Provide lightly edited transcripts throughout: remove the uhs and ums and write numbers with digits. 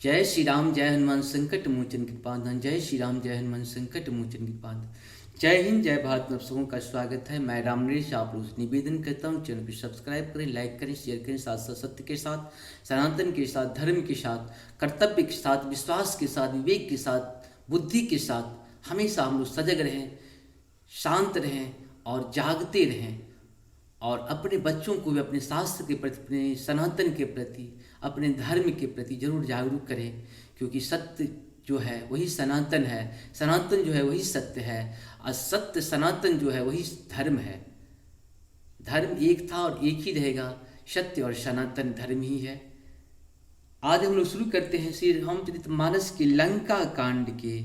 जय श्री राम, जय हनुमान संकट मोचन कृपानाथ। जय श्री राम, जय हनुमान संकट मोचन कृपानाथ। जय हिंद, जय भारत। आप सबों का स्वागत है। मैं राम नरेश आप लोग निवेदन करता हूँ, चैनल को सब्सक्राइब करें, लाइक करें, शेयर करें। साथ साथ सत्य के साथ, सनातन के साथ, धर्म के साथ, कर्तव्य के साथ, विश्वास के साथ, विवेक के साथ, बुद्धि के साथ हमेशा हम लोग सजग रहें, शांत रहें और जागते रहें। और अपने बच्चों को भी अपने शास्त्र के प्रति, अपने सनातन के प्रति, अपने धर्म के प्रति जरूर जागरूक करें, क्योंकि सत्य जो है वही सनातन है, सनातन जो है वही सत्य है, और सत्य सनातन जो है वही धर्म है। धर्म एक था और एक ही रहेगा, सत्य और सनातन धर्म ही है। आज हम लोग शुरू करते हैं श्री रामचरितमानस के लंका कांड के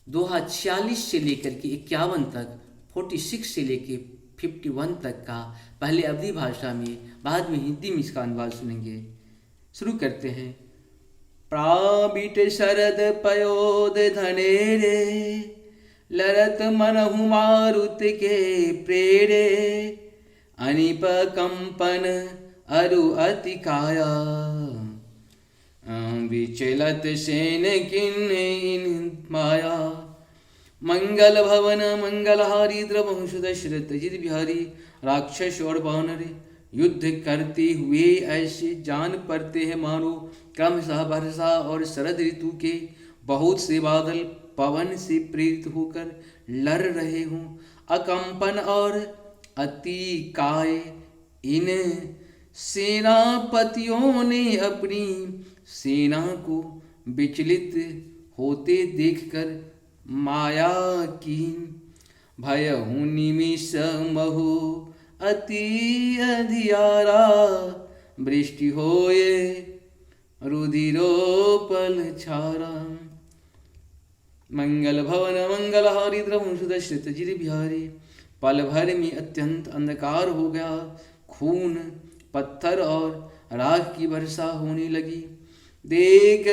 दोहा 46 से लेकर के 51 तक, 46 से लेकर 51 तक का। पहले अवधी भाषा में, बाद में हिंदी में इसका अनुवाद सुनेंगे। शुरू करते हैं। प्राबिट शरद पयोद धनेरे, लरत मनहु मारुत के प्रेरे, अनिप कंपन अरु अति काया, विचलत सेन किन माया। मंगल भवन मंगलहारी द्रवंश दशरथ जित बिहारी, राक्षस और वानर युद्ध करते हुए ऐसे जान पड़ते हैं मानो क्रमशः वर्षा और शरद ऋतु के बहुत से बादल पवन से प्रेरित होकर लड़ रहे हों। अकंपन और अति काय इन सेनापतियों ने अपनी सेना को विचलित होते देखकर माया की भयहु निमिष महु अति अधियारा, वृष्टि होए रुधिरोपल छारा। मंगल भवन मंगलहारी द्रवंश दशरथ जित बिहारी, पल भर में अत्यंत अंधकार हो गया। खून, पत्थर और राख की वर्षा होने लगी। देख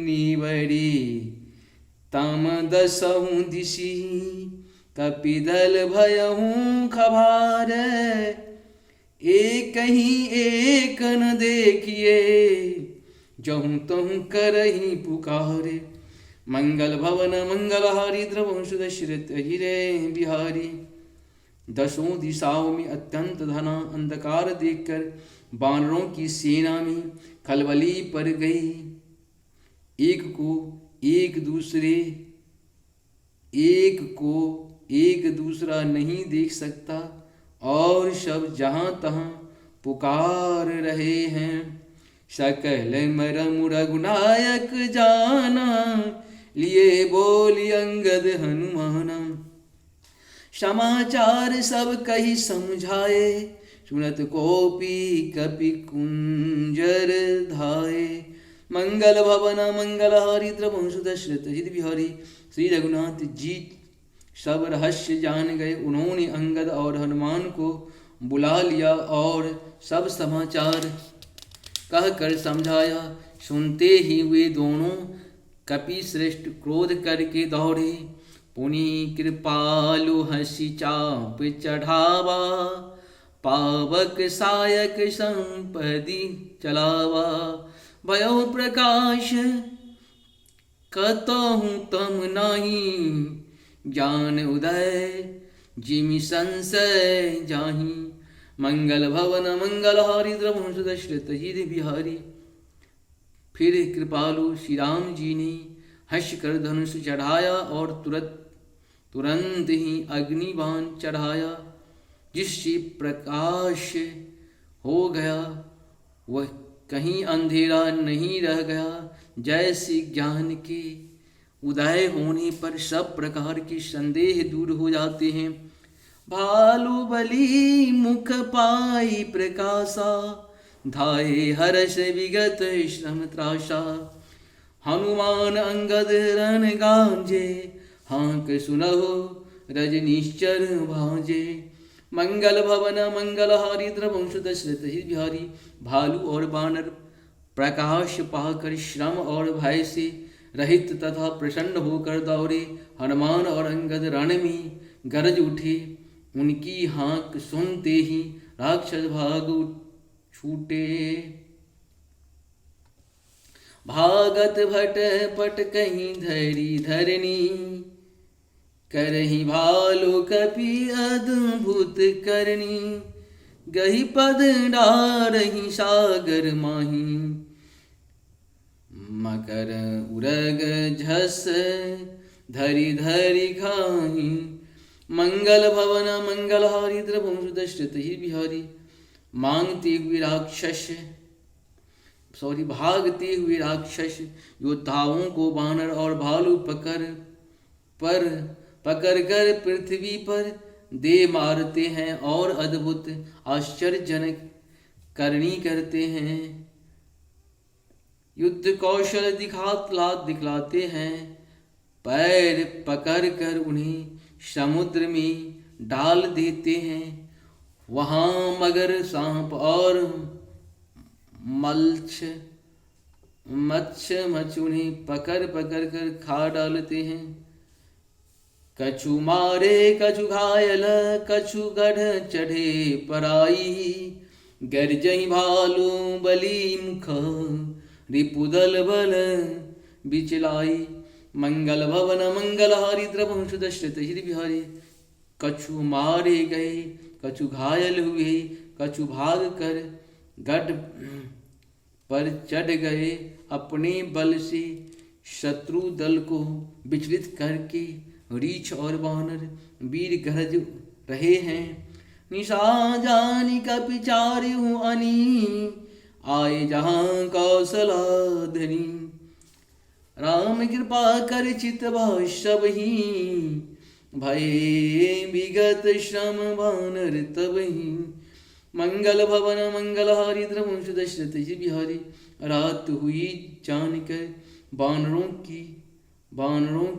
निबड़ी तम दसहु दिशि, कपिदल भयहु खभार, एक ही एक न देखिए, जहु तहु करही पुकारे। मंगल भवन मंगलहारी द्रवंश दशरथ जिरे बिहारी, दसों दिशाओं में अत्यंत घना अंधकार देखकर वानरों की सेना में खलबली पड़ गई। एक को एक दूसरा नहीं देख सकता और सब जहाँ तहाँ पुकार रहे हैं। सकल मरम रघुनायक जाना, लिए बोली अंगद हनुमाना। समाचार सब कही समझाए, सुनत कोपी कपि कुंजर धाये। मंगल भवन मंगलहारी द्रवंश दशरथ जित बिहारी, श्री रघुनाथ जी सब रहस्य जान गए। उन्होंने अंगद और हनुमान को बुला लिया और सब समाचार कहकर समझाया। सुनते ही वे दोनों कपि श्रेष्ठ क्रोध करके दौड़े। पुनि कृपालु हंसी चाप चढ़ावा, पावक सायक संपदि चलावा। भयो प्रकाश कतहु तम नाही, ज्ञान उदय जिमि संशय जाहि। मंगल भवन मंगलहारी द्रवंश दशरथ जित बिहारी। फिर कृपालु श्री राम जी ने हर्ष कर धनुष चढ़ाया और तुरंत ही अग्निबाण चढ़ाया, जिससे प्रकाश हो गया, वह कहीं अंधेरा नहीं रह गया। जैसे ज्ञान के उदय होने पर सब प्रकार के संदेह दूर हो जाते हैं। भालु बलि मुख पाई प्रकाशा, धाये हर्ष विगत श्रम त्रासा। हनुमान अंगद रण गांजे, हांक सुनहो रजनीश्चर भांजे। मंगल भवन मंगलहारी द्रवंश दशरथ जित बिहारी। भालू और बानर प्रकाश पाकर श्रम और भय से रहित तथा प्रसन्न होकर दौड़े। हनुमान और अंगद रण में गरज उठे। उनकी हाँक सुनते ही राक्षस भाग छूटे। भागत भट पट कहीं धरी धरनी, करही भालु कपि अद्भुत करनी, गही पद डारही सागर माही, मकर उरग झस धरि धरि खाही, मंगल भवन मंगलहारी द्रवंश दशरथ ही बिहारी, मांगते हुए राक्षस भागते हुए राक्षस योद्धाओं को वानर और भालू पकड़ कर पृथ्वी पर दे मारते हैं और अद्भुत आश्चर्यजनक करनी करते हैं, युद्ध कौशल दिखलाते हैं, पैर पकड़ कर उन्हें समुद्र में डाल देते हैं, वहाँ मगर सांप और मत्स्य उन्हें पकड़ कर खा डालते हैं, कछु मारे कछु घायल कछु गढ़ चढ़े पराई, गर्जई भालू बली मुख रिपुदल बल बिचलाई, मंगल भवन मंगलहारी द्रवंश दशरथ ही बिहारी, कछु मारे गए कछु घायल हुए, कछु भाग कर गढ़ पर चढ़ गए, अपने बल से शत्रु दल को विचलित करके रीछ और वानर वीर गरज रहे हैं, निशा जानी का पिचार हूँ अनी, आए जहाँ कौशला धनी, राम कृपा कर चित सब ही, भय विगत श्रम वानर तब ही, मंगल भवन मंगलहारी द्रवंश दशरथ जी बिहारी, रात हुई जानकर वानरों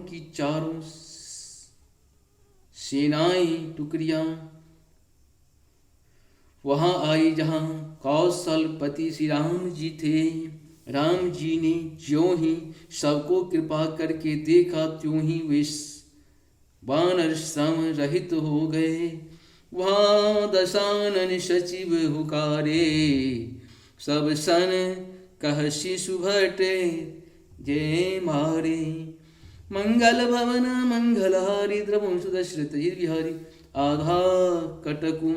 की चारों सेनाएं टुकड़ियां वहां आई जहां कौशलपति श्री राम जी थे। राम जी ने ज्यों ही सबको कृपा करके देखा त्यों ही वे वानर श्रम रहित हो गए। वहाँ दशानन सचिव हुकारे, सब सन कह शिशु भटे जय मारे। मंगल भवन मंगलहारी द्रवंश दशरथ जी बिहारी, आधा कटकु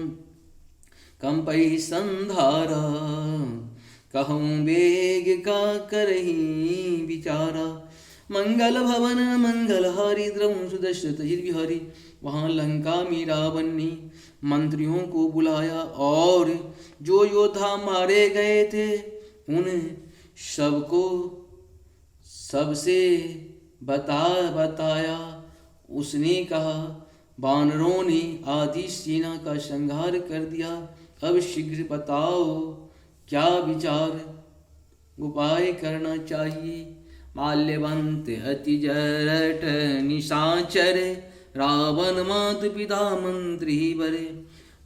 कंपई संधारा, कहूँ बेग का करही विचारा। मंगल भवन मंगलहारी द्रवंश दशरथ जी बिहारी, वहाँ लंका में रावण ने मंत्रियों को बुलाया और जो योद्धा मारे गए थे उन सबको सबसे बताया। उसने कहा, वानरों ने आधी सेना का संहार कर दिया, अब शीघ्र बताओ क्या विचार उपाय करना चाहिए। माल्यवंत अति जरठ निशाचर, रावण मात पिता मंत्री बरे।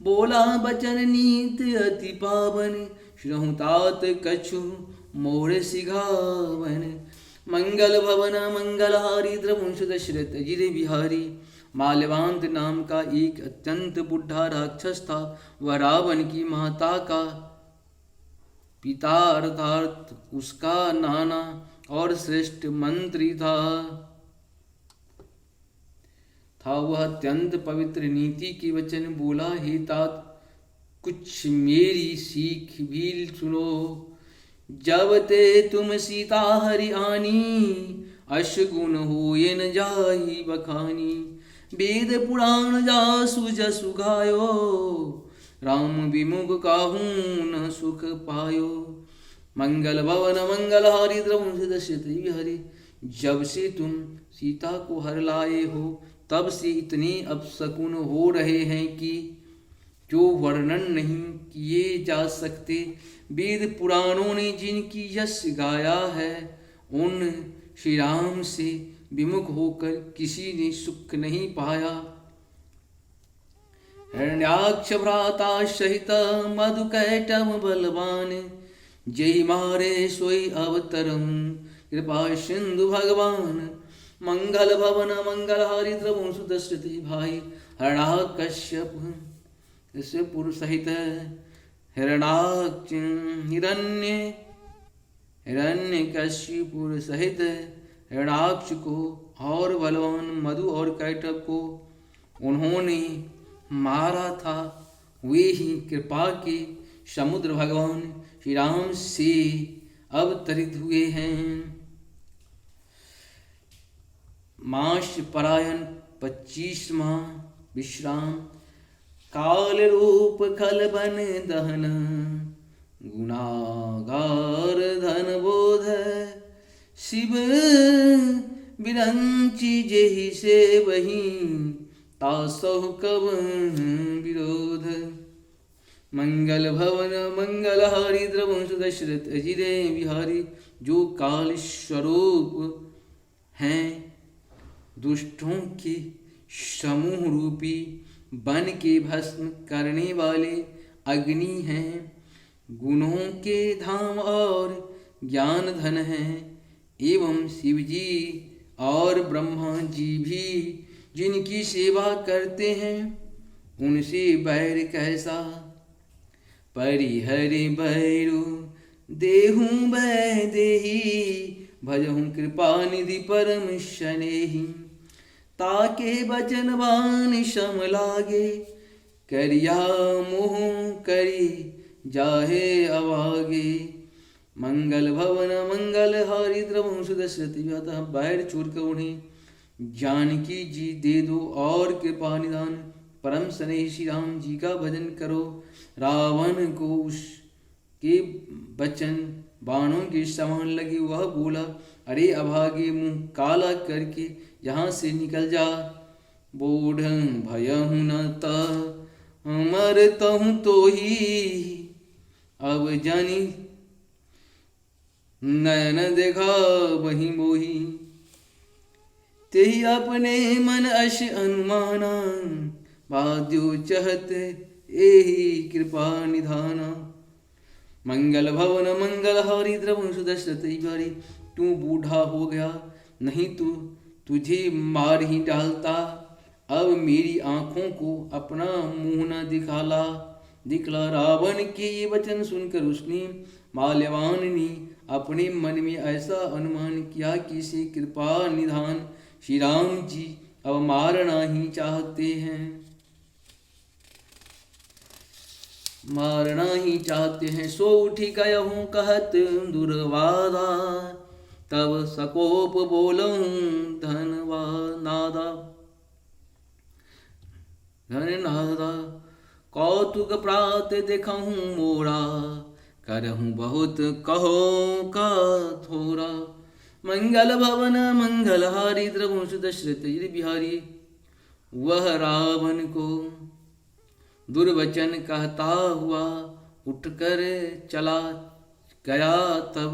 बोला बचन नीत अति पावन, श्रहुतात कछु मोर सिघावन। मंगल भवन मंगलहारी द्रवंश दशरथ जी बिहारी, माल्यवांत नाम का एक अत्यंत बुढ़ा राक्षस था। वह रावण की माता का पिता अर्थात उसका नाना और श्रेष्ठ मंत्री था। वह अत्यंत पवित्र नीति के वचन बोला, हे तात कुछ मेरी सीख भी सुनो। जब ते तुम सीता हरि आनी, अशगुन होए न जाहि बखानी। वेद पुराण जासु जसु गायो, राम विमुख काहू न सुख पायो। मंगल भवन मंगलहारी द्रवंश दशरथ बिहारी, जब से तुम सीता को हर लाए हो तब से इतने अपशकुन हो रहे हैं कि जो वर्णन नहीं किए जा सकते। वेद पुराणों ने जिनकी यश गाया है, उन श्री राम से विमुख होकर किसी ने सुख नहीं पाया। हिरण्याक्ष भ्राता सहित मधुकैटभ बलवान, जय मारे सोई अवतरम कृपा सिंधु भगवान। मंगल भवन मंगलहारी द्रवंश दशरथ भाई, हरणाकश्यप पुर सहित हिरण्याक्ष हिरण्य हिरण्यकशिपुर सहित हिरणाक्ष को और बलवान मधु और कैटभ को उन्होंने मारा था, वे ही कृपा के समुद्र भगवान श्री राम से अवतरित हुए हैं। मास परायण 25वां विश्राम। काल रूप खल बन दहन गुणागार धन बोध, शिव विरंची जेहि से वही तासहु कब विरोध। मंगल भवन मंगल हारी द्रवंश दशरथ अजिरे बिहारी, जो काल स्वरूप हैं दुष्टों के समूह रूपी बन के भस्म करने वाले अग्नि हैं, गुणों के धाम और ज्ञान धन हैं। एवं शिव जी और ब्रह्मा जी भी जिनकी सेवा करते हैं, उनसे बैर कैसा। परिहरि बैरु देहूं बै देही, भजहूं कृपा निधि परम शनेहि। ताके बचन बान शम लागे, करिया मोह करी जाहे अवागे। मंगल भवन मंगल हारी द्रवंश दशरथ व्यातः, बैर छोड़ कर उन्हें जानकी जी दे दो और कृपा निधान परम स्नेही श्री राम जी का भजन करो। रावण को उसके वचन बाणों के समान लगे, वह बोला, अरे अभागे, मुंह काला करके यहाँ से निकल जा। बूढ़ भयहु न त मरतहु तो ही, अब जानी नयन देखा वही मोही। तेहि अपने मन अश अनुमाना, बाध्यो चहत एहि कृपा निधाना। मंगल भवन मंगल हारी द्रवंश दशरथ बिहारी, तू बूढ़ा हो गया, नहीं तो तुझे मार ही डालता। अब मेरी आंखों को अपना मुंह न दिखला। रावण के ये वचन सुनकर उसने माल्यवान ने अपने मन में ऐसा अनुमान किया कि इसे कृपा निधान श्री राम जी अब मारना ही चाहते हैं। सो उठी गयहूँ कहत दुर्वादा, तब सकोप बोलहूँ धननादा। कौतुक प्रात देखहूँ मोरा, करहूँ बहुत कहो का थोरा। मंगल भवन मंगल हारी द्रवंश दशरथ बिहारी, वह रावण को दुर्वचन कहता हुआ उठकर चला गया। तब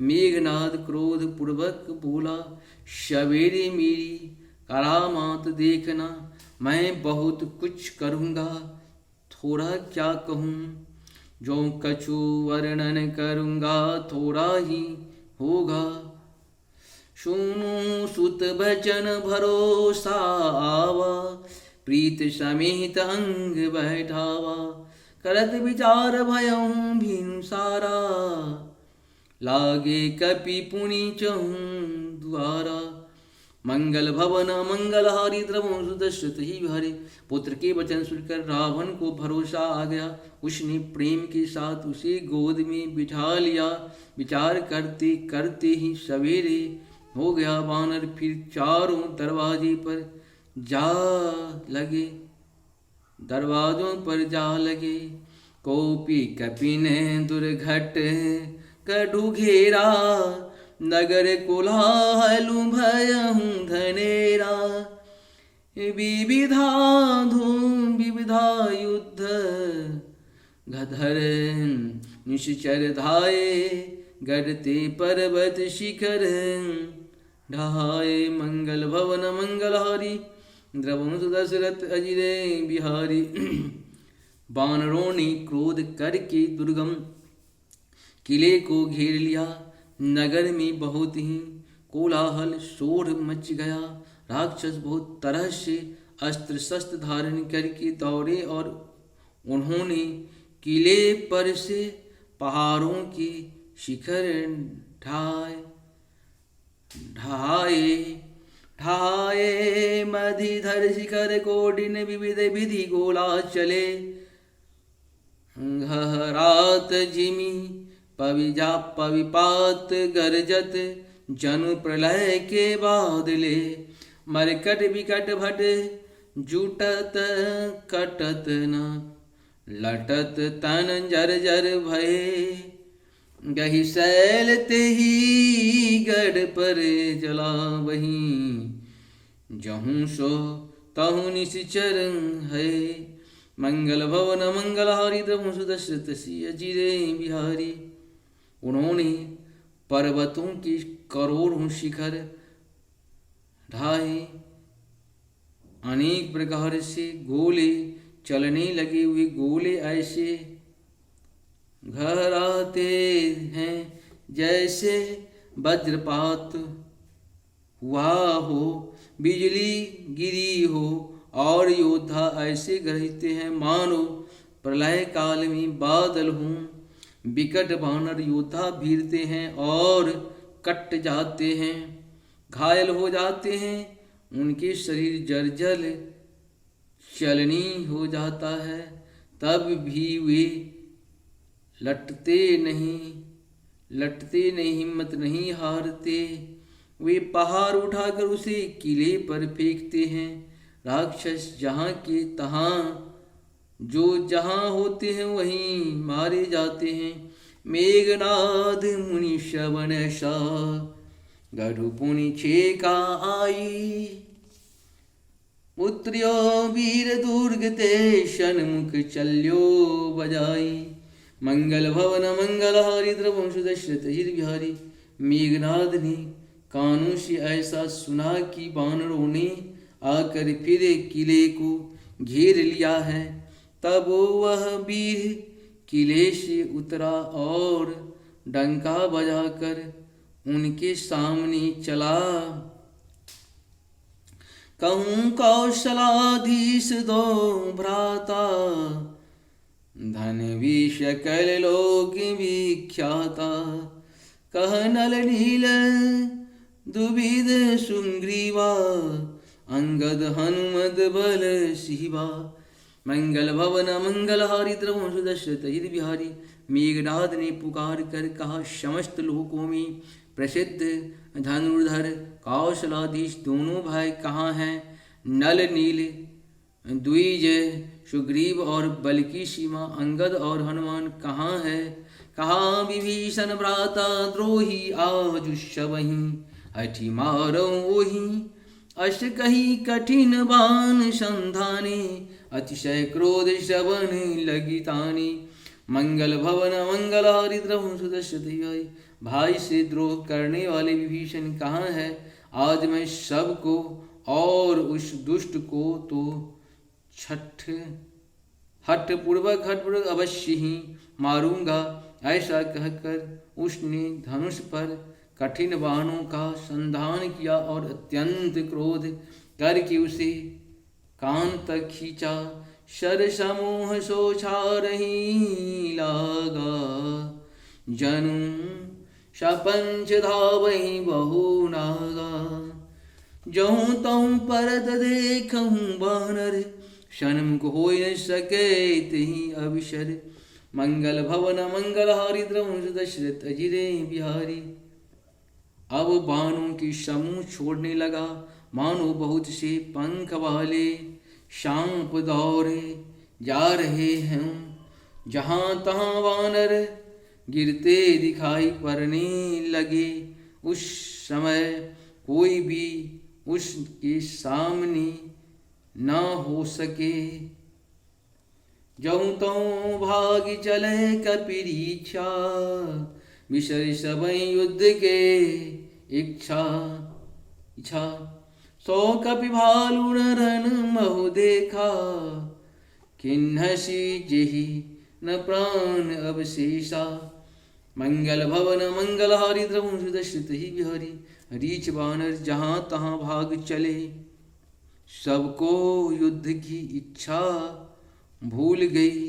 मेघनाद क्रोध पूर्वक बोला, सवेरे मेरी करामात देखना, मैं बहुत कुछ करूँगा, थोड़ा क्या कहूँ। जो कछु वर्णन करूँगा थोड़ा ही होगा। सुनु सुत बचन भरोसा आवा, प्रीत समेत अंग बैठावा। करत विचार भयहूँ भीनु सारा, लागे कपि पुनि चहूँ द्वारा। मंगल भवन मंगल हारी द्रवंश दशरथ ही बिहारी, पुत्र के वचन सुनकर रावण को भरोसा आ गया। उसने प्रेम के साथ उसे गोद में बिठा लिया। विचार करते करते ही सवेरे हो गया। वानर फिर चारों दरवाजों पर जा लगे। कोपी कपिन दुर्घट कटु घेरा, नगर कोलाहलु भयहूँ धनेरा। विविधा धूम विविधा युद्ध, गधर निश्चर धाये। गढ़ते पर्वत शिखर ढहाए। मंगल भवन मंगल हारी द्रवंश दशरथ अजिरे बिहारी। वानरों ने क्रोध करके दुर्गम किले को घेर लिया। नगर में बहुत ही कोलाहल शोर मच गया। राक्षस बहुत तरह से अस्त्र शस्त्र धारण करके दौड़े और उन्होंने किले पर से पहाड़ों के शिखर ढाए ढाए ढाए मधिधर शिखर कोटिन विविध विधि गोला चले घहरात जिमी पविजा पविपात गरजत जनु प्रलय के बादले मरकट विकट भट जुटत कटत न लटत तन जर जर भये गही सैल तेही गढ़ पर जला वहीं जहूँ सो तहु निश्चर है मंगल भवन मंगलहारी द्रवु सुदशरथ सिय जिरे बिहारी। उन्होंने पर्वतों की करोड़ों शिखर ढाए, अनेक प्रकार से गोले चलने लगे हुए गोले ऐसे घराते हैं जैसे वज्रपात हुआ हो, बिजली गिरी हो, और योद्धा ऐसे गरजते हैं मानो प्रलय काल में बादल हों। विकट वानर योद्धा भीरते हैं और कट जाते हैं, घायल हो जाते हैं, उनके शरीर जर्जर चलनी हो जाता है, तब भी वे लटते नहीं, हिम्मत नहीं हारते। वे पहाड़ उठाकर उसे किले पर फेंकते हैं। राक्षस जहाँ के तहाँ जो जहाँ होते हैं वहीं मारे जाते हैं। मेघनाद मुनि श्रवण सा गढ़ु पुनि छेका आई, पुत्र्यो वीर दुर्ग ते सन्मुख चल्यो बजाई। मंगल भवन मंगलहारी द्रवंश दशरथ हिर बिहारी। मेघनाद ने कानों से ऐसा सुना कि वानरों ने आकर फिर किले को घेर लिया है। तब वह वीर किले से उतरा और डंका बजाकर उनके सामने चला। कहूँ कौशलाधीश दो भ्राता, धन भी सकल लोक विख्याता। कह नल नील दुविध सुग्रीवा, अंगद हनुमत बल शिवा। मंगल भवन मंगलहारी द्रवंश दशरथ हिर बिहारी। मेघनाद ने पुकार कर कहा, समस्त लोकों में प्रसिद्ध धनुर्धर कौशलाधीश दोनों भाई कहाँ हैं? नल नील द्विज सुग्रीव और बल की सीमा अंगद और हनुमान कहाँ है? कहाँ विभीषण भ्राता द्रोही आज सबहीं, हठि मारो ओहि अश कही कठिन बान संधाने। अतिशय क्रोध श्रवण लगी ताने। मंगल भवन मंगलहारी द्रवंश दशरथ भाई से द्रोह करने वाले विभीषण कहाँ है? आज मैं सबको और उस दुष्ट को तो हठपूर्वक अवश्य ही मारूंगा। ऐसा कहकर उसने धनुष पर कठिन बाणों का संधान किया और अत्यंत क्रोध करके उसे कान तक खींचा। शर समूह सोछारही लागा, जनु सपंच धावहि बहु नागा। जहूँ तहूँ परत देखहूँ बानर, सन्मुख होय न सके तेहि अवसर। मंगल भवन मंगलहारी द्रवंश दशरथ अजिरे बिहारी। अब बाणों की समूह छोड़ने लगा, मानो बहुत से पंख वाले सांप दौड़े जा रहे हैं। जहाँ तहाँ वानर गिरते दिखाई पड़ने लगे। उस समय कोई भी उसके सामने न हो सके। जऊँ तऊँ भाग चले कपीरीछा, विसर सबई युद्ध के इच्छा। सौ कपि भालु रन महु देखा, किन्हसी जेहि न प्राण अवशेषा। मंगल भवन मंगलहारी द्रवंश दशरथ ही बिहारी। रीछ बानर जहाँ तहाँ भाग चले, सबको युद्ध की इच्छा भूल गई।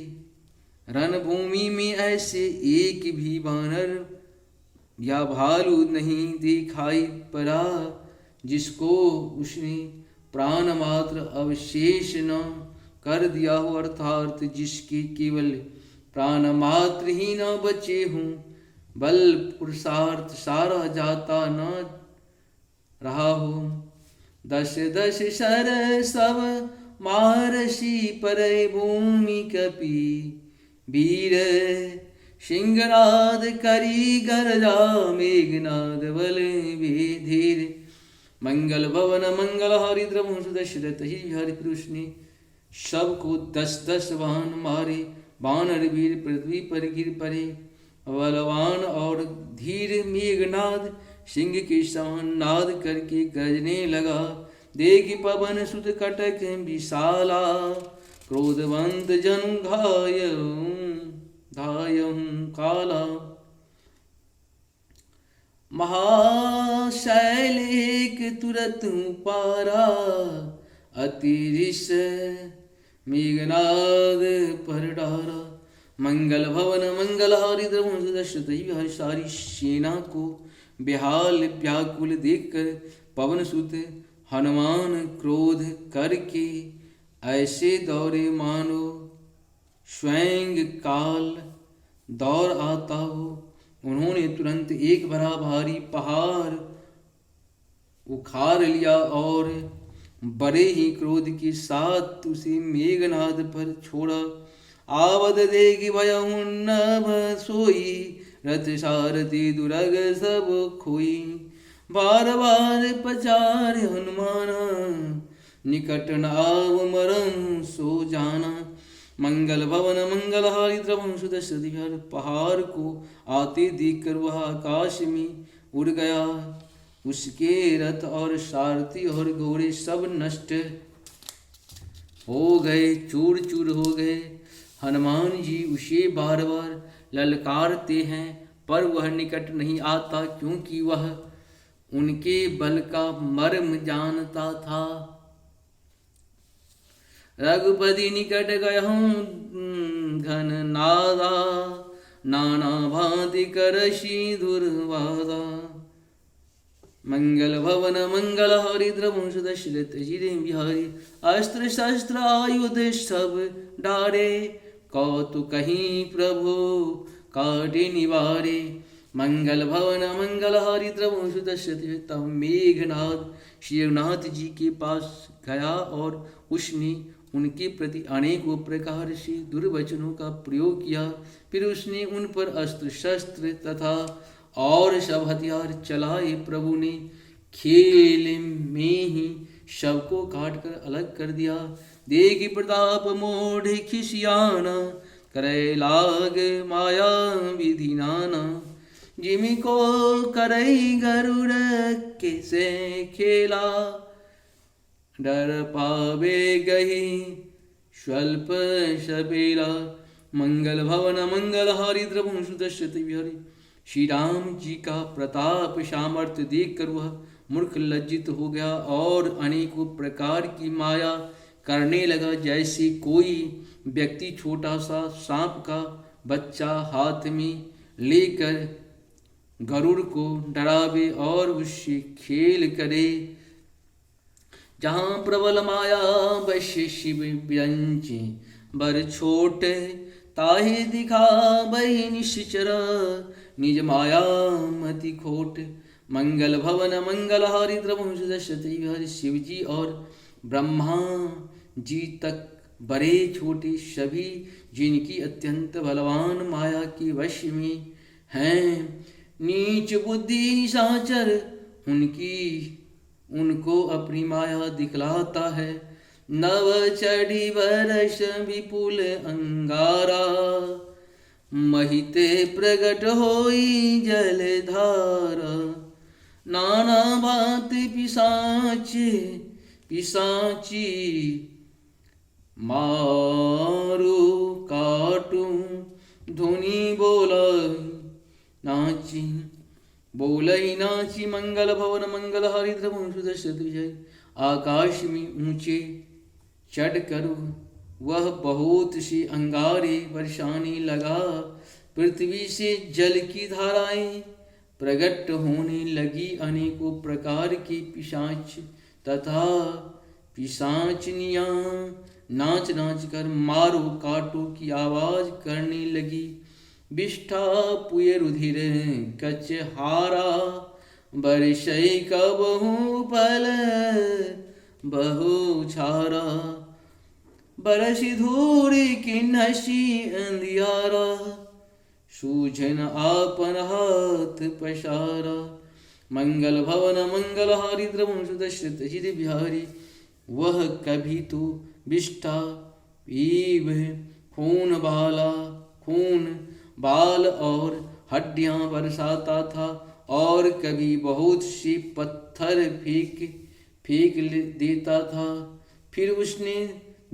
रणभूमि में ऐसे एक भी बानर या भालू नहीं दिखाई पड़ा, जिसको उसने प्राण मात्र अवशेष न कर दिया हो, अर्थात जिसके केवल प्राण मात्र ही न बचे हों, बल पुरुषार्थ सारा जाता न रहा हो। दश दश सर सब महर्षि पर भूमि कपि, वीर सिंहनाद करी गर्जा, मेघनाद बल धीर। मंगल भवन मंगल हारी द्रवंश दशरथ ही हरि पुरुष ने सबको 10-10 बाण मारे। बानर वीर पृथ्वी पर गिर पड़े, बलवान और धीर मेघनाद सिंह के समान नाद करके गरजने लगा। देख पवन सुत कटक विशाला, क्रोधवंत जनु धायं काला। महाशैल एक तुरत पारा, अतिरिस मेघनाद पर डारा। मंगल भवन मंगल हारी द्रवंश दशरथ हर सारी सेना को बेहाल व्याकुल देखकर पवन सुत हनुमान क्रोध करके ऐसे दौड़े मानो स्वयं काल दौड़ आता हो। उन्होंने तुरंत एक बड़ा भारी पहाड़ उखाड़ लिया और बड़े ही क्रोध के साथ उसे मेघनाद पर छोड़ा। आवद देख भयउ नभ सोई, रथ सारथी दुरग सब खोई। बार बार पचार हनुमान, निकट न आव मरम सो जाना। मंगल भवन मंगल हारी द्रवंश दशरथ पहाड़ को आते देखकर वह आकाश में उड़ गया। उसके रथ और सारथी और घोड़े सब नष्ट हो गए, चूर चूर हो गए। हनुमान जी उसे बार बार ललकारते हैं, पर वह निकट नहीं आता, क्योंकि वह उनके बल का मर्म जानता था। रघुपति निकट गयहूँ घन नादा, नाना भांति करशी दुर्वादा। मंगल भवन मंगल हारी द्रवंश दशरथ जी बिहारी। अस्त्र शस्त्र आयुध सब डारे, कौतुक कहीं प्रभु काटे निवारे। मंगल भवन मंगल हारी द्रवंश दशरथ। तब मेघनाद शिवनाथ जी के पास गया और उसने उनके प्रति अनेकों प्रकार से दुर्वचनों का प्रयोग किया। फिर उसने उन पर अस्त्र शस्त्र तथा और सब हथियार चलाए। प्रभु ने खेल में ही सबको काट कर अलग कर दिया। देख प्रताप मोढ़ खिसियाना, करे लाग माया विधि नाना। जिमि को करई गरुड़ के से खेला, डर पावे गही स्वल्प सपेला। मंगल भवन मंगल हारी द्रवंश दशरथ बिहारी। श्री राम जी का प्रताप सामर्थ्य देखकर वह मूर्ख लज्जित हो गया और अनेकों प्रकार की माया करने लगा, जैसे कोई व्यक्ति छोटा सा सांप का बच्चा हाथ में लेकर गरुड़ को डरावे और उससे खेल करे। जहाँ प्रबल माया वश्य शिव व्यंचे, बर छोट ताहे दिखा बही निश्चर। निज माया मति खोट। मंगल भवन मंगल हारी द्रवंश दशरथ। शिव जी और ब्रह्मा जी तक बड़े छोटे सभी जिनकी अत्यंत बलवान माया के वश में हैं, नीच बुद्धि साचर उनको अपनी माया दिखलाता है। नव चढ़ी वर्ष विपुल अंगारा, महिते प्रगट होई जलधारा। नाना भांति पिशाची, मारू काटू धुनी बोलई नाची। मंगल भवन मंगल हारी द्रवंश दशरथ विजय। आकाश में ऊंचे चढ़ कर वह बहुत सी अंगारे बरसाने लगा। पृथ्वी से जल की धाराएं प्रकट होने लगी अनेकों प्रकार की पिशाच तथा पिशाचनियाँ नाच नाच कर मारो काटो की आवाज करने लगी। विष्ठा पुय रुधिर कचहारा बरसई कबहू फल बहु छारा। बरसी धूरी की नशी अंधियारा सूझन आपन हाथ पसारा। मंगल भवन मंगलहारी द्रवंश दशरथ जिद बिहारी। वह कभी तो विष्ठा पीव खून बाल और हड्डियां बरसाता था और कभी बहुत सी पत्थर फेंक देता था। फिर उसने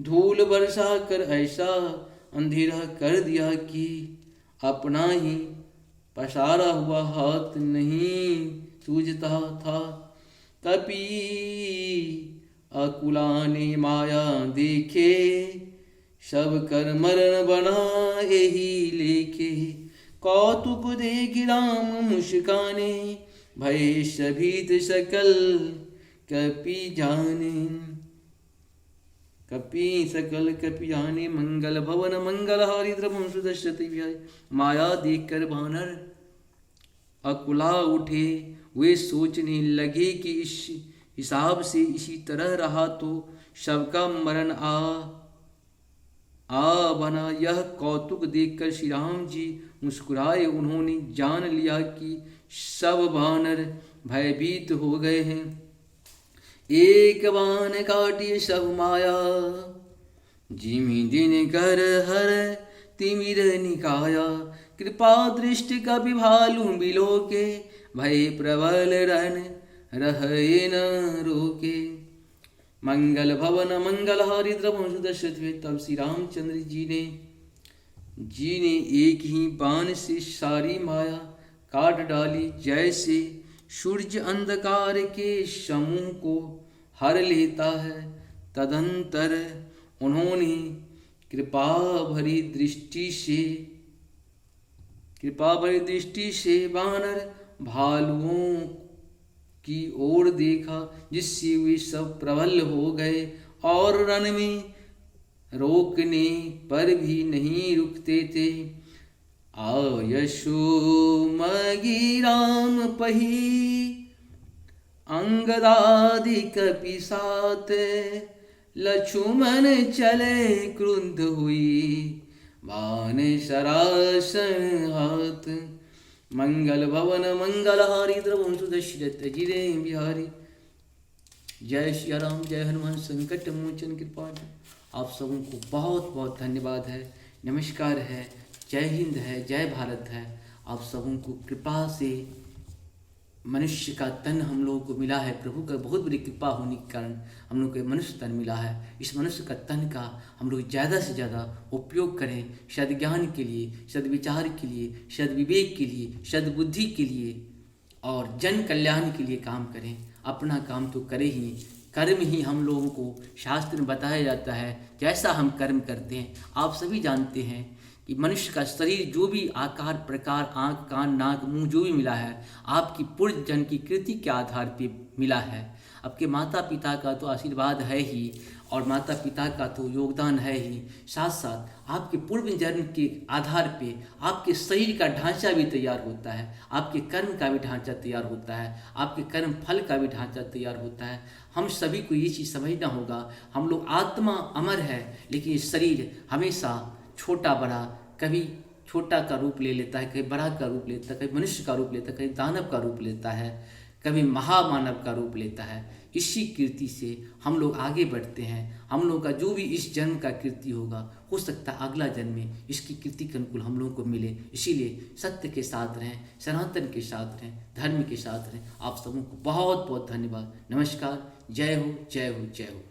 धूल बरसा कर ऐसा अंधेरा कर दिया कि अपना ही पसारा हुआ हाथ नहीं सूझता था। कपि अकुला ने माया देखे सब कर मरण बना यही लेखे। कौतुक देख राम मुस्काने भय सभीत सकल कपि जाने। मंगल भवन मंगलहारी द्रवंश दशरथ बिहारी। माया देखकर वानर अकुला उठे। वे सोचने लगे कि इस हिसाब से इसी तरह रहा तो सबका मरण आ बना। यह कौतुक देखकर श्री राम जी मुस्कुराए। उन्होंने जान लिया कि सब वानर भयभीत हो गए हैं। एक बाण काटिए सब माया जिमि दिन कर हर तिमिर निकाया। कृपा दृष्टि कपि भालु बिलोके भय प्रबल रन रहे न रोके। मंगल भवन मंगलहारी द्रवंश दशरथ। तब श्री रामचंद्र जी ने एक ही बाण से सारी माया काट डाली। जैसे सूर्य अंधकार के समूह को हर लेता है तदंतर उन्होंने कृपा भरी दृष्टि से वानर भालुओं की ओर देखा जिससे वे सब प्रबल हो गए और रण में रोकने पर भी नहीं रुकते थे। आयशो मगी राम पही अंगदादि कपि साथ लक्ष्मण चले क्रुद्ध हुई बाण सरासन हाथ। मंगल भवन मंगलहारी द्रवंश दशरथ जिरे बिहारी। जय श्री राम जय हनुमान संकट मोचन कृपा। आप सबों को बहुत बहुत धन्यवाद है, नमस्कार है, जय हिंद है, जय भारत है। आप सबों को कृपा से मनुष्य का तन हम लोगों को मिला है। प्रभु का बहुत बड़ी कृपा होने के कारण हम लोग को मनुष्य तन मिला है। इस मनुष्य का तन का हम लोग ज़्यादा से ज़्यादा उपयोग करें सद्ज्ञान के लिए, सद्विचार के लिए, सद्विवेक के लिए, सद्बुद्धि के लिए और जन कल्याण के लिए काम करें। अपना काम तो करें ही, कर्म ही हम लोगों को शास्त्र में बताया जाता है जैसा हम कर्म करते हैं। आप सभी जानते हैं कि मनुष्य का शरीर जो भी आकार प्रकार आँख कान नाक मुंह जो भी मिला है आपकी पूर्व जन्म की कृति के आधार पे मिला है। आपके माता पिता का तो आशीर्वाद है ही और माता पिता का तो योगदान है ही, साथ साथ आपके पूर्व जन्म के आधार पे आपके शरीर का ढांचा भी तैयार होता है, आपके कर्म का भी ढांचा तैयार होता है, आपके कर्म फल का भी ढांचा तैयार होता है। हम सभी को ये चीज़ समझना होगा, हम लोग आत्मा अमर है लेकिन शरीर हमेशा छोटा बड़ा, कभी छोटा का रूप ले लेता है, कभी बड़ा का रूप लेता है, कभी मनुष्य का रूप लेता है, कभी दानव का रूप लेता है, कभी महामानव का रूप लेता है। इसी कीर्ति से हम लोग आगे बढ़ते हैं। हम लोग का जो भी इस जन्म का कीर्ति होगा हो सकता है अगला जन्म में इसकी कीर्ति के अनुकूल हम लोगों को मिले। इसीलिए सत्य के साथ रहें, सनातन के साथ रहें, धर्म के साथ रहें। आप सबों को बहुत बहुत धन्यवाद, नमस्कार, जय हो जय हो जय हो।